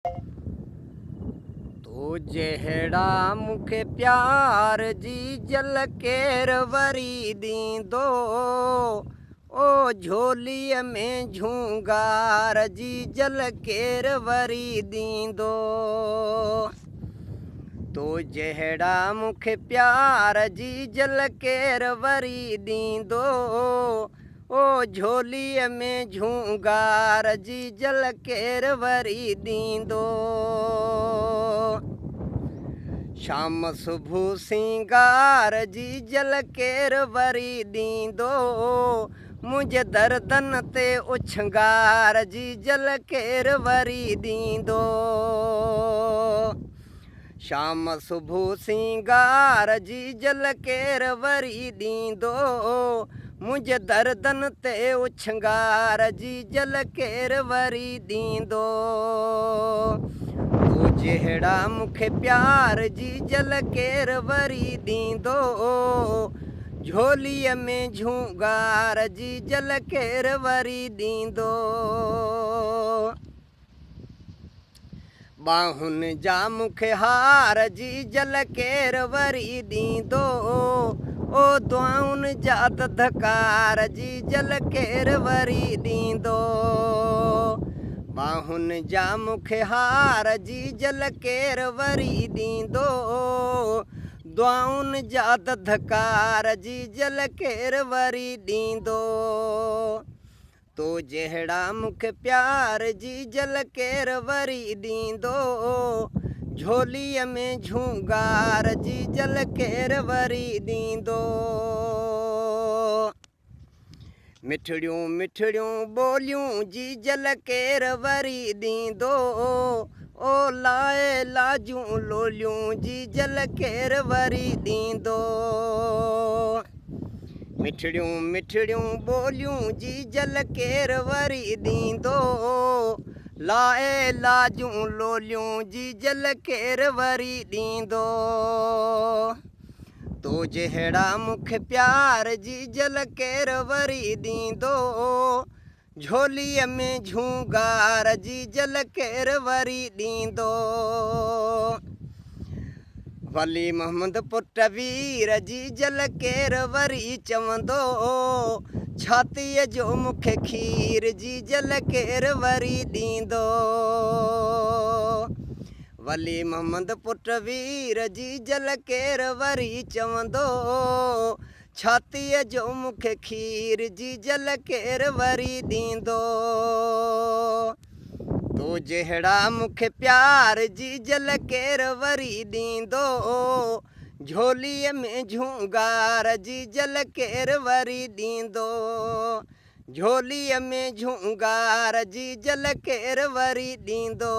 तो जहिड़ा मूंखे प्यार जी झलकेर वरी ॾींदो, ओ झोलीअ में झूंगार जी झलकेर वरी ॾींदो। तो जहिड़ा मूंखे प्यार जी झलकेर वरी ॾींदो, ओ झोलीअ में झूंगार जी झलकेर वरी ॾींदो। शाम सुबुह सिंगार जी झलकेर वरी ॾींदो, मुंहिंजे दर्दनि ते उछंगार जी झलकेर वरी ॾींदो। शाम सुबुह सिंगार जी झलकेर वरी ॾींदो, मुंहिंजे दर्दनि ते उछंगार जी झलकेर वरी ॾींदो। तो जहिड़ा मूंखे प्यार जी झलकेर वरी ॾींदो, झोलीअ में झूंगार जी झलकेर वरी ॾींदो। बाहुनि जा मूंखे हार जी झलकेर वरी ॾींदो, ओ दुआउनि जा दधकार जी झलकेर वरी ॾींदो। बाहुनि जा मूंखे हार जी झलकेर वरी ॾींदो, दुआउनि जा दधकार जी झलकेर वरी ॾींदो। तो जहिड़ा मूंखे प्यार जी झलकेर वरी ॾींदो, झोलीअ में झूंगार जी झलकेर वरी ॾींदो। मिठड़ियूं मिठड़ियूं ॿोलियूं जी झलकेर वरी ॾींदो, ओ लाए लाजूं लोलियूं जी झलकेर वरी ॾींदो। मिठड़ियूं मिठड़ियूं ॿोलियूं जी झलकेर वरी ॾींदो, लाए लाजूं लोलियूं जी झलकेर वरी ॾींदो। तो जहिड़ा मूंखे प्यार जी झलकेर वरी ॾींदो, झोलीअ में झूंगार जी झलकेर वरी ॾींदो। वली मोहम्मद पुट वीर जी झलकेर वरी चवंदो, छातीअ जो मूंखे खीर जी झलकेर वरी ॾींदो। वली मोहम्मद पुट वीर जी झलकेर वरी चवंदो, छातीअ जो मूंखे खीर जी झलकेर वरी ॾींदो। तो जहिड़ा मूंखे प्यार जी झलकेर वरी ॾींदो, झोलीअ में झूंगार जी झलकेर वरी ॾींदो। झोलीअ में झूंगार जी झलकेर वरी ॾींदो।